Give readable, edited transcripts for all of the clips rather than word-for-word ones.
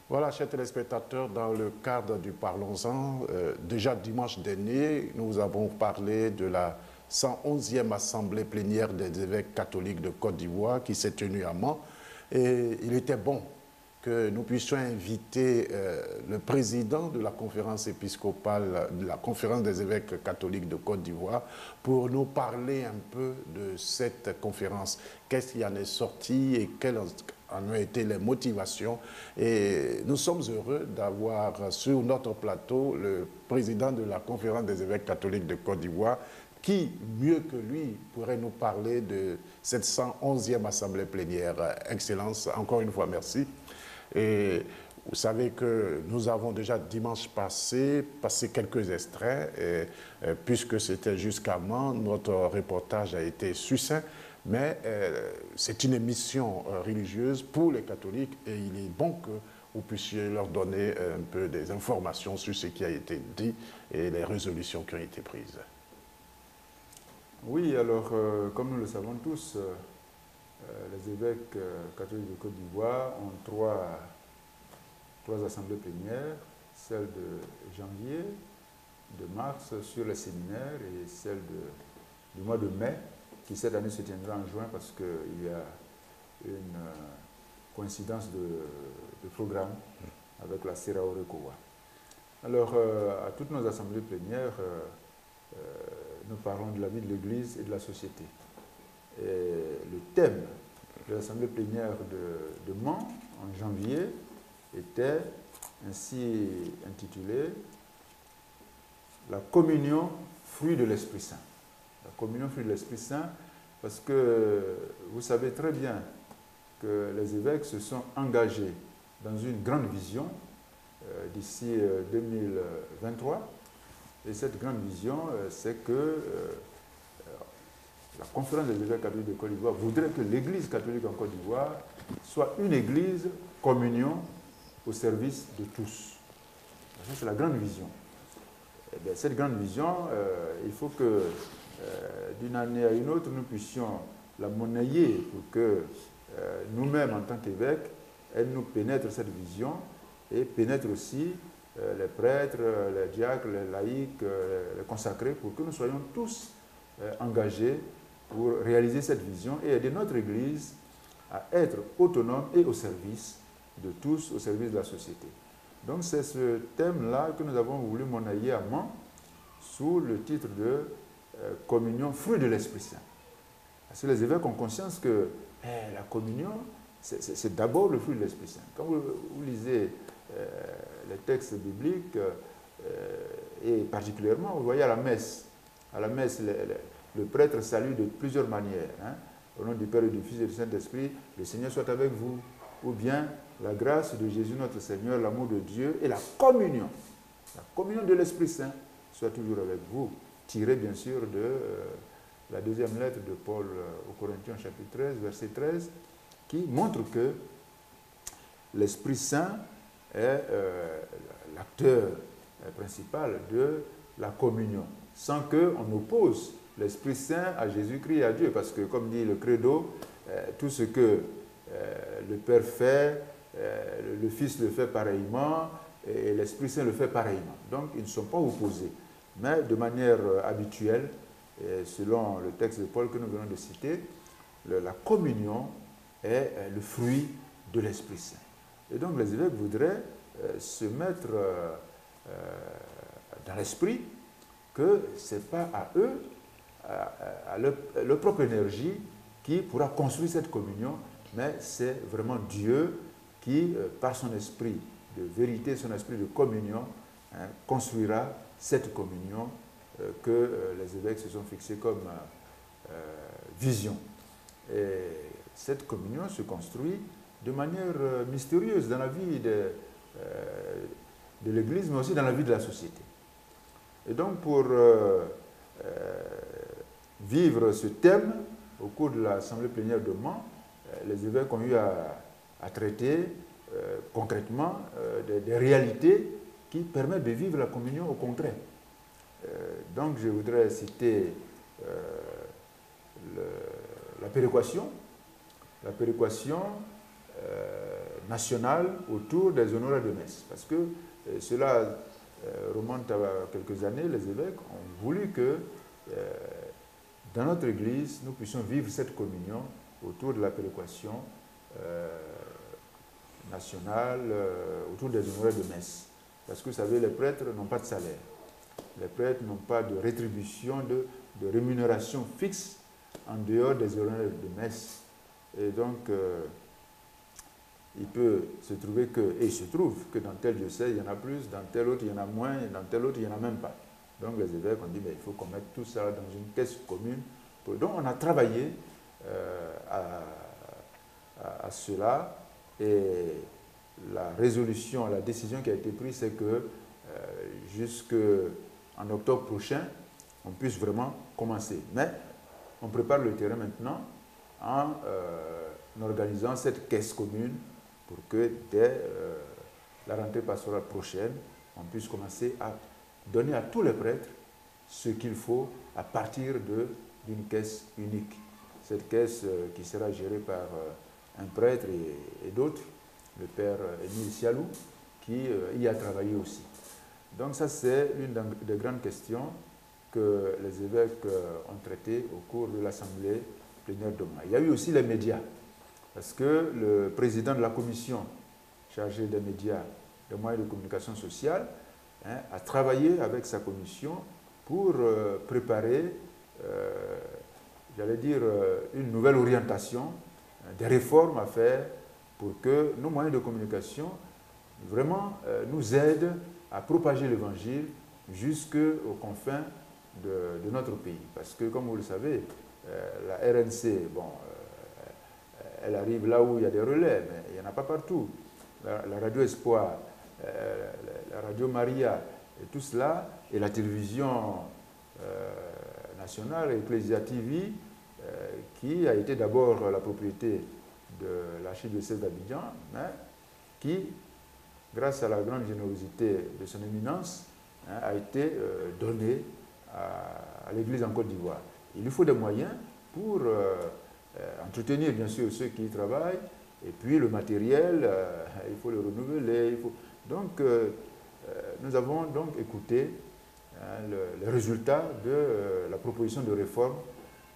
Voilà, chers téléspectateurs, dans le cadre du Parlons-en, déjà dimanche dernier, nous avons parlé de la 111e Assemblée plénière des évêques catholiques de Côte d'Ivoire qui s'est tenue à Mans. Et il était bon que nous puissions inviter le président de la conférence épiscopale, de la conférence des évêques catholiques de Côte d'Ivoire, pour nous parler un peu de cette conférence. Qu'est-ce qui en est sorti et quelles en ont été les motivations. Et nous sommes heureux d'avoir sur notre plateau le président de la conférence des évêques catholiques de Côte d'Ivoire, qui, mieux que lui, pourrait nous parler de cette 111e Assemblée plénière. Excellence, encore une fois, merci. Et vous savez que nous avons déjà dimanche passé quelques extraits, puisque c'était jusqu'à Mans, notre reportage a été succinct, mais c'est une émission religieuse pour les catholiques et il est bon que vous puissiez leur donner un peu des informations sur ce qui a été dit et les résolutions qui ont été prises. Oui, alors, comme nous le savons tous, les évêques catholiques de Côte d'Ivoire ont trois assemblées plénières, celle de janvier, de mars sur les séminaires et celle du mois de mai, qui cette année se tiendra en juin parce qu'il y a une coïncidence de programme avec la Serao Rekowa. Alors, à toutes nos assemblées plénières, nous parlons de la vie de l'Église et de la société. Et le thème de l'assemblée plénière de Mans, en janvier, était ainsi intitulé « La communion, fruit de l'Esprit Saint ». La communion, fruit de l'Esprit Saint, parce que vous savez très bien que les évêques se sont engagés dans une grande vision d'ici 2023. Et cette grande vision, c'est que la conférence des évêques catholiques de Côte d'Ivoire voudrait que l'Église catholique en Côte d'Ivoire soit une Église communion au service de tous. Ça, c'est la grande vision. Et bien, cette grande vision, il faut que d'une année à une autre, nous puissions la monnayer pour que nous-mêmes, en tant qu'évêques, elle nous pénètre cette vision et pénètre aussi les prêtres, les diacres, les laïcs, les consacrés, pour que nous soyons tous engagés pour réaliser cette vision et aider notre Église à être autonome et au service de tous, au service de la société. Donc c'est ce thème-là que nous avons voulu monnayer à Mans sous le titre de communion, fruit de l'Esprit Saint. Parce que les évêques ont conscience que la communion, c'est d'abord le fruit de l'Esprit Saint. Quand vous lisez les textes bibliques, et particulièrement, vous voyez à la messe, le prêtre salue de plusieurs manières. Hein. Au nom du Père et du Fils et du Saint-Esprit, le Seigneur soit avec vous. Ou bien la grâce de Jésus notre Seigneur, l'amour de Dieu et la communion de l'Esprit Saint soit toujours avec vous. Tiré bien sûr de la deuxième lettre de Paul aux Corinthiens chapitre 13, verset 13, qui montre que l'Esprit Saint est l'acteur principal de la communion, sans qu'on oppose l'Esprit Saint à Jésus-Christ et à Dieu, parce que comme dit le credo, tout ce que le Père fait, le Fils le fait pareillement, et l'Esprit Saint le fait pareillement. Donc ils ne sont pas opposés, mais de manière habituelle, et selon le texte de Paul que nous venons de citer, la communion est le fruit de l'Esprit Saint. Et donc les évêques voudraient se mettre dans l'esprit que ce n'est pas à eux, à leur propre énergie, qui pourra construire cette communion, mais c'est vraiment Dieu qui, par son esprit de vérité, son esprit de communion, construira cette communion que les évêques se sont fixés comme vision. Et cette communion se construit de manière mystérieuse dans la vie de l'Église, mais aussi dans la vie de la société. Et donc, pour vivre ce thème, au cours de l'Assemblée plénière de Mans, les évêques ont eu à traiter concrètement des réalités qui permettent de vivre la communion au concret. Donc, je voudrais citer la péréquation nationale autour des honoraires de messe. Parce que cela remonte à quelques années, les évêques ont voulu que dans notre Église, nous puissions vivre cette communion autour de la péréquation nationale, autour des honoraires de messe. Parce que vous savez, les prêtres n'ont pas de salaire. Les prêtres n'ont pas de rétribution, de rémunération fixe en dehors des horaires de messe. Et donc, il peut se trouver que, et il se trouve que dans tel diocèse, il y en a plus, dans tel autre, il y en a moins, et dans tel autre, il n'y en a même pas. Donc, les évêques ont dit, il faut qu'on mette tout ça dans une caisse commune. Donc, on a travaillé à cela, et la résolution, la décision qui a été prise, c'est que jusqu'en octobre prochain, on puisse vraiment commencer. Mais on prépare le terrain maintenant en organisant cette caisse commune pour que dès la rentrée pastorale prochaine, on puisse commencer à donner à tous les prêtres ce qu'il faut à partir d'une caisse unique. Cette caisse qui sera gérée par un prêtre et d'autres, le père Émile Sialou, qui y a travaillé aussi. Donc ça, c'est l'une des grandes questions que les évêques ont traitées au cours de l'Assemblée plénière de Mans. Il y a eu aussi les médias, parce que le président de la commission chargée des médias, des moyens de communication sociale, a travaillé avec sa commission pour préparer, j'allais dire, une nouvelle orientation, des réformes à faire pour que nos moyens de communication vraiment nous aident à propager l'Évangile jusqu'aux confins de notre pays. Parce que, comme vous le savez, la RNC, bon, elle arrive là où il y a des relais, mais il n'y en a pas partout. La radio Espoir, la radio Maria, et tout cela, et la télévision nationale, Ecclesia TV, qui a été d'abord la propriété de l'archidiocèse d'Abidjan, mais qui, grâce à la grande générosité de son éminence, a été donnée à l'Église en Côte d'Ivoire. Il lui faut des moyens pour entretenir bien sûr ceux qui y travaillent, et puis le matériel, il faut le renouveler. Donc, nous avons donc écouté les résultats de la proposition de réforme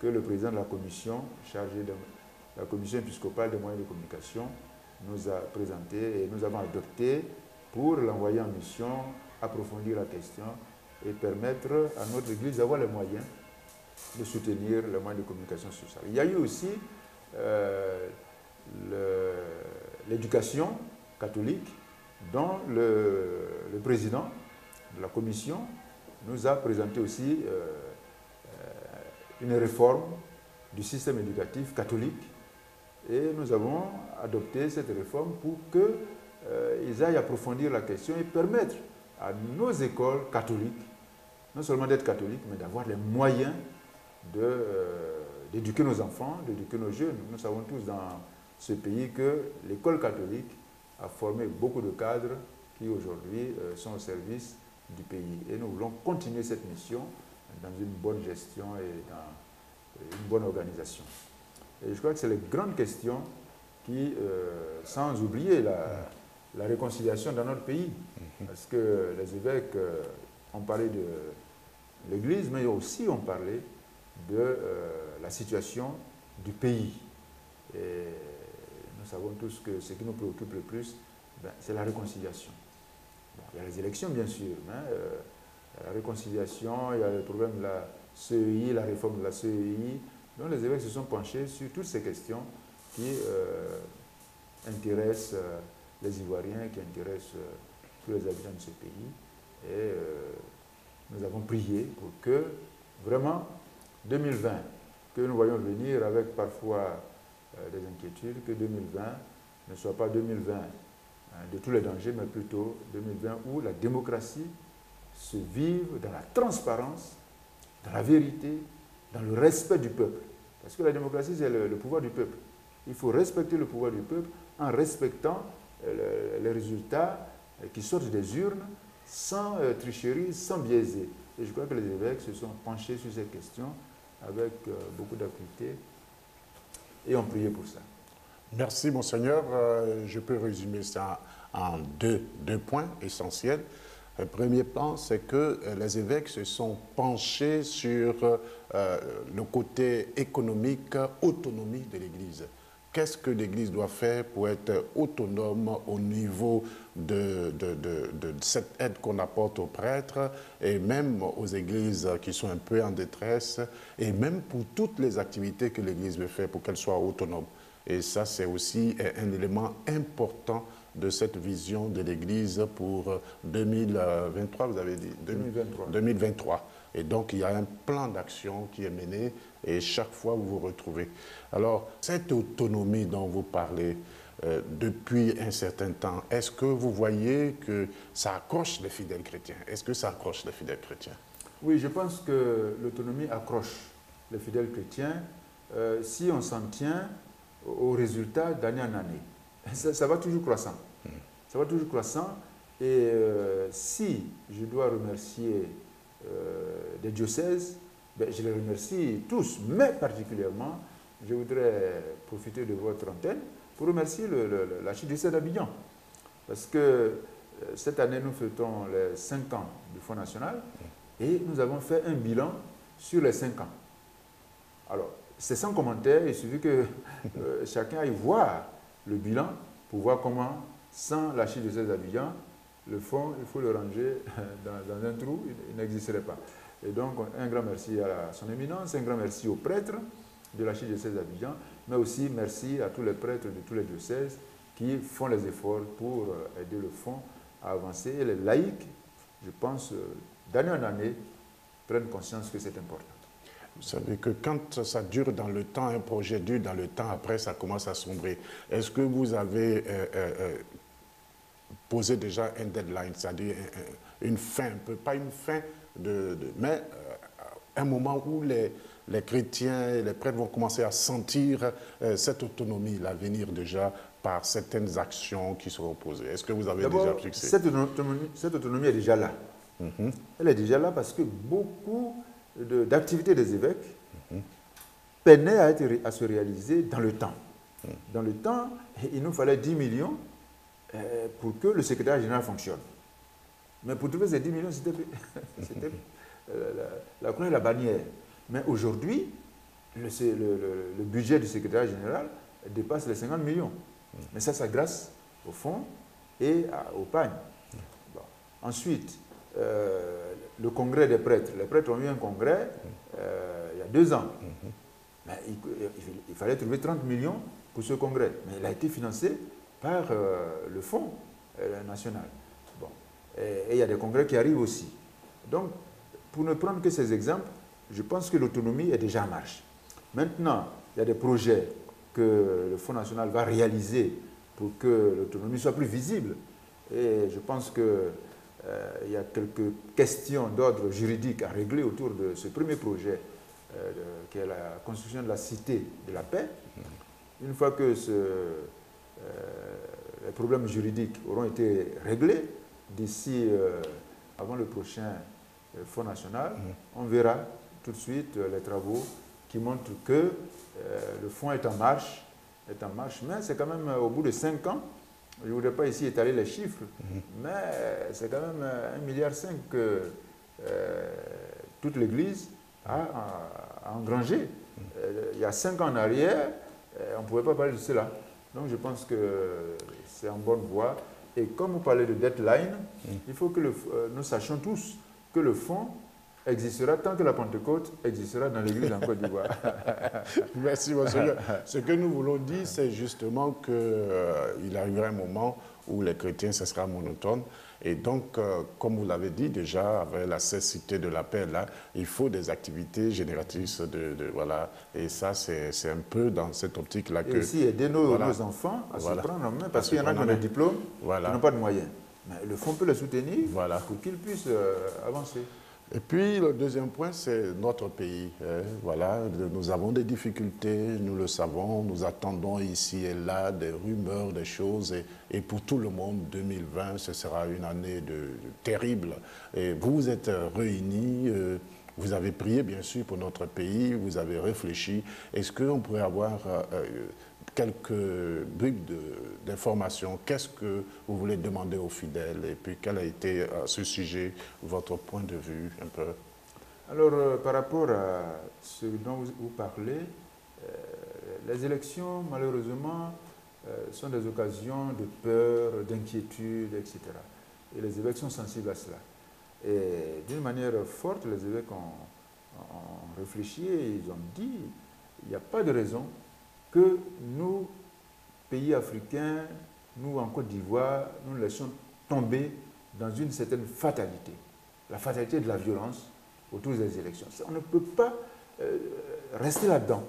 que le président de la commission chargé de la commission épiscopale des moyens de communication nous a présenté et nous avons adopté pour l'envoyer en mission, approfondir la question et permettre à notre Église d'avoir les moyens de soutenir les moyens de communication sociale. Il y a eu aussi l'éducation catholique dont le président de la commission nous a présenté aussi une réforme du système éducatif catholique et nous avons adopté cette réforme pour qu'ils aillent approfondir la question et permettre à nos écoles catholiques, non seulement d'être catholiques, mais d'avoir les moyens d'éduquer nos enfants, d'éduquer nos jeunes. Nous savons tous dans ce pays que l'école catholique a formé beaucoup de cadres qui aujourd'hui sont au service du pays. Et nous voulons continuer cette mission dans une bonne gestion et dans une bonne organisation. Et je crois que c'est les grandes questions qui, sans oublier la réconciliation dans notre pays, parce que les évêques ont parlé de l'Église, mais aussi ont parlé de la situation du pays. Et nous savons tous que ce qui nous préoccupe le plus, c'est la réconciliation. Bon, il y a les élections, bien sûr, mais la réconciliation, il y a le problème de la CEI, la réforme de la CEI. Donc les évêques se sont penchés sur toutes ces questions qui intéressent les Ivoiriens, qui intéressent tous les habitants de ce pays. Et nous avons prié pour que vraiment 2020, que nous voyons venir avec parfois des inquiétudes, que 2020 ne soit pas 2020 de tous les dangers, mais plutôt 2020 où la démocratie se vive dans la transparence, dans la vérité, dans le respect du peuple. Parce que la démocratie, c'est le pouvoir du peuple. Il faut respecter le pouvoir du peuple en respectant les résultats qui sortent des urnes, sans tricherie, sans biaiser. Et je crois que les évêques se sont penchés sur ces questions avec beaucoup d'acuité et ont prié pour ça. Merci, Monseigneur. Je peux résumer ça en deux points essentiels. Le premier point, c'est que les évêques se sont penchés sur le côté économique, autonomie de l'Église. Qu'est-ce que l'Église doit faire pour être autonome au niveau de cette aide qu'on apporte aux prêtres et même aux églises qui sont un peu en détresse et même pour toutes les activités que l'Église veut faire pour qu'elle soit autonome. Et ça, c'est aussi un élément important de cette vision de l'Église pour 2023, vous avez dit 2023. Et donc, il y a un plan d'action qui est mené et chaque fois, vous vous retrouvez. Alors, cette autonomie dont vous parlez depuis un certain temps, est-ce que vous voyez que ça accroche les fidèles chrétiens? Est-ce que ça accroche les fidèles chrétiens? Oui, je pense que l'autonomie accroche les fidèles chrétiens si on s'en tient aux résultats d'année en année. Ça va toujours croissant. Ça va toujours croissant. Et si je dois remercier des diocèses, ben, je les remercie tous, mais particulièrement, je voudrais profiter de votre antenne pour remercier l'archidiocèse d'Abidjan. Parce que cette année, nous fêtons les 5 ans du Fonds national et nous avons fait un bilan sur les 5 ans. Alors, c'est sans commentaire, il suffit que chacun aille voir le bilan pour voir comment, sans l'archidiocèse d'Abidjan, le fonds, il faut le ranger dans un trou, il n'existerait pas. Et donc, un grand merci à son éminence, un grand merci aux prêtres de l'archidiocèse d'Abidjan, mais aussi merci à tous les prêtres de tous les diocèses qui font les efforts pour aider le fonds à avancer. Et les laïcs, je pense, d'année en année, prennent conscience que c'est important. Vous savez que quand ça dure dans le temps, un projet dure dans le temps, après ça commence à sombrer. Est-ce que vous avez posé déjà un deadline, c'est-à-dire une fin, pas une fin, mais un moment où les chrétiens et les prêtres vont commencer à sentir cette autonomie, là, venir déjà par certaines actions qui seront posées? Est-ce que vous avez déjà fixé? Cette autonomie est déjà là. Elle est déjà là parce que beaucoup d'activités des évêques peinaient à se réaliser dans le temps. Dans le temps, il nous fallait 10 millions pour que le secrétaire général fonctionne. Mais pour trouver ces 10 millions, c'était la croix et la bannière. Mais aujourd'hui, le budget du secrétaire général dépasse les 50 millions. Mais ça, c'est grâce au fonds et au PAGN. Bon. Ensuite, le congrès des prêtres. Les prêtres ont eu un congrès il y a 2 ans. Mais il fallait trouver 30 millions pour ce congrès. Mais il a été financé par le fonds national. Bon. Et il y a des congrès qui arrivent aussi. Donc, pour ne prendre que ces exemples, je pense que l'autonomie est déjà en marche. Maintenant, il y a des projets que le Fonds national va réaliser pour que l'autonomie soit plus visible. Et je pense qu'il y a quelques questions d'ordre juridique à régler autour de ce premier projet qui est la construction de la cité de la paix. Une fois que les problèmes juridiques auront été réglés, d'ici avant le prochain Fonds national, on verra tout de suite les travaux qui montrent que le fonds est en marche, mais c'est quand même au bout de 5 ans, je ne voudrais pas ici étaler les chiffres, mais c'est quand même 1,5 milliard que toute l'Église a engrangé. Il y a 5 ans en arrière, on ne pouvait pas parler de cela. Donc je pense que c'est en bonne voie. Et comme vous parlez de deadline, il faut que nous sachions tous que le fonds existera tant que la Pentecôte existera dans l'Église en Côte d'Ivoire. Merci, Monseigneur. Ce que nous voulons dire, c'est justement qu'il arrivera un moment où les chrétiens, ce sera monotone Et donc, comme vous l'avez dit déjà, avec la cécité de la paix, là, il faut des activités génératrices voilà. Et ça, c'est un peu dans cette optique-là que... Et aussi aider nos, voilà, nos enfants à se prendre en main, parce se qu'il y en a qui prendre ont en main. des diplômes, Voilà. qui n'ont pas de moyens. Mais le fonds peut les soutenir Voilà. pour qu'ils puissent avancer. Et puis, le deuxième point, c'est notre pays. Voilà, nous avons des difficultés, nous le savons, nous attendons ici et là des rumeurs, des choses. Et pour tout le monde, 2020, ce sera une année terrible. Et vous vous êtes réunis, vous avez prié, bien sûr, pour notre pays, vous avez réfléchi. Est-ce qu'on pourrait avoir quelques briques d'informations? Qu'est-ce que vous voulez demander aux fidèles? Et puis, quel a été, à ce sujet, votre point de vue un peu? Alors, par rapport à ce dont vous parlez, les élections, malheureusement, sont des occasions de peur, d'inquiétude, etc. Et les évêques sont sensibles à cela. Et d'une manière forte, les évêques ont réfléchi et ils ont dit il n'y a pas de raison que nous, pays africains, nous en Côte d'Ivoire, nous laissions tomber dans une certaine fatalité, la fatalité de la violence autour des élections. On ne peut pas rester là-dedans.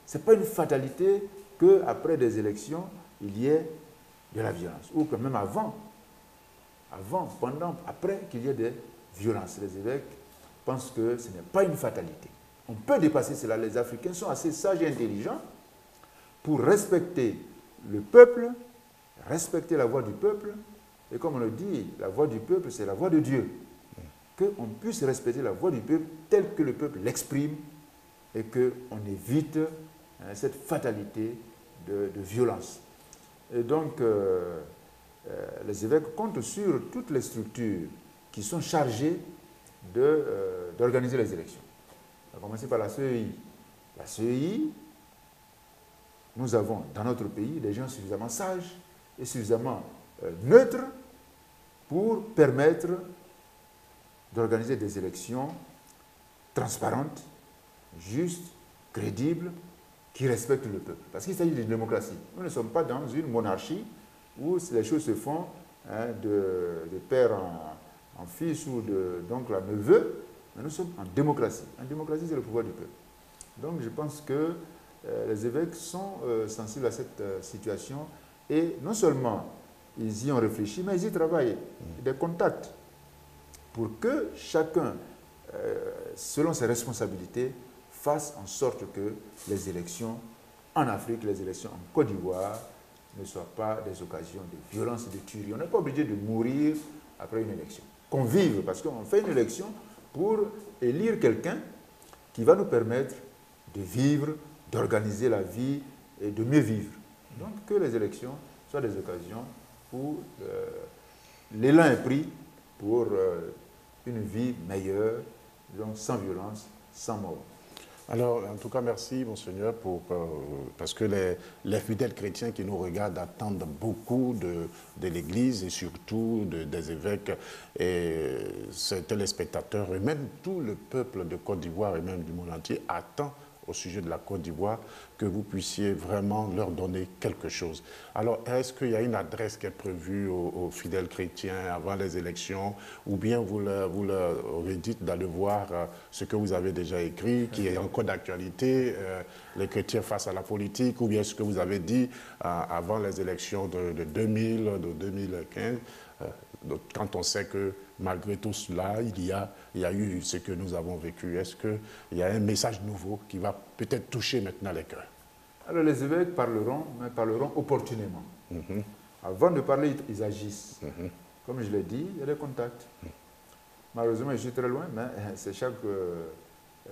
Ce n'est pas une fatalité qu'après des élections, il y ait de la violence, ou que même avant, pendant, après qu'il y ait des violences. Les évêques pensent que ce n'est pas une fatalité. On peut dépasser cela. Les Africains sont assez sages et intelligents pour respecter le peuple, respecter la voix du peuple. Et comme on le dit, la voix du peuple, c'est la voix de Dieu. Qu'on puisse respecter la voix du peuple telle que le peuple l'exprime et qu'on évite cette fatalité de violence. Et donc, les évêques comptent sur toutes les structures qui sont chargées d'organiser les élections. On va commencer par la CEI. La CEI, nous avons dans notre pays des gens suffisamment sages et suffisamment neutres pour permettre d'organiser des élections transparentes, justes, crédibles, qui respectent le peuple. Parce qu'il s'agit d'une démocratie. Nous ne sommes pas dans une monarchie où les choses se font de père en fils ou d'oncle à neveu, mais nous sommes en démocratie. En démocratie, c'est le pouvoir du peuple. Donc je pense que les évêques sont sensibles à cette situation et non seulement ils y ont réfléchi, mais ils y travaillent. Des contacts pour que chacun, selon ses responsabilités, fasse en sorte que les élections en Afrique, les élections en Côte d'Ivoire, ne soient pas des occasions de violence et de tuerie. On n'est pas obligé de mourir après une élection. Qu'on vive, parce qu'on fait une élection pour élire quelqu'un qui va nous permettre de vivre, d'organiser la vie et de mieux vivre. Donc que les élections soient des occasions où l'élan est pris pour une vie meilleure, donc sans violence, sans mort. Alors, en tout cas, merci, Monseigneur, parce que les fidèles chrétiens qui nous regardent attendent beaucoup de l'Église et surtout des évêques et ces téléspectateurs et même tout le peuple de Côte d'Ivoire et même du monde entier attend au sujet de la Côte d'Ivoire, que vous puissiez vraiment leur donner quelque chose. Alors, est-ce qu'il y a une adresse qui est prévue aux fidèles chrétiens avant les élections, ou bien vous leur dites d'aller voir ce que vous avez déjà écrit, qui est encore d'actualité, les chrétiens face à la politique, ou bien ce que vous avez dit avant les élections de 2000, de 2015, quand on sait que malgré tout cela, il y a eu ce que nous avons vécu. Est-ce qu'il y a un message nouveau qui va peut-être toucher maintenant les cœurs? Alors les évêques parleront, mais parleront opportunément. Avant de parler, ils agissent. Comme je l'ai dit, il y a des contacts. Malheureusement, je suis très loin, mais c'est chaque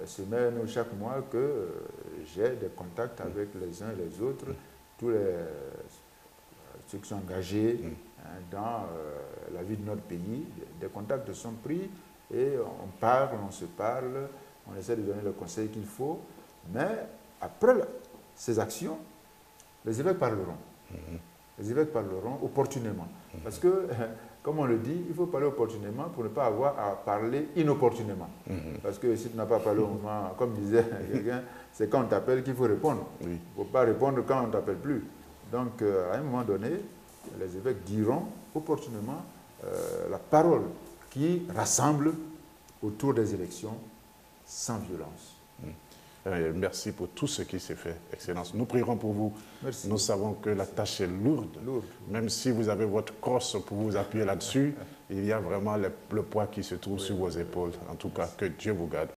semaine ou chaque mois que j'ai des contacts avec les uns et les autres, tous ceux qui sont engagés dans la vie de notre pays. Des contacts sont pris et on parle, on se parle, on essaie de donner le conseil qu'il faut, mais après ces actions, les évêques parleront. Les évêques parleront opportunément. Parce que, comme on le dit, il faut parler opportunément pour ne pas avoir à parler inopportunément. Parce que si tu n'as pas parlé au moment, comme disait quelqu'un, c'est quand on t'appelle qu'il faut répondre. Il ne faut pas répondre quand on ne t'appelle plus. Donc, à un moment donné, les évêques diront opportunément la parole qui rassemble autour des élections sans violence. Merci pour tout ce qui s'est fait, Excellence. Nous prierons pour vous. Merci. Nous savons que la tâche est lourde. Même si vous avez votre crosse pour vous appuyer là-dessus, il y a vraiment le poids qui se trouve sur vos épaules. En tout cas, que Dieu vous garde.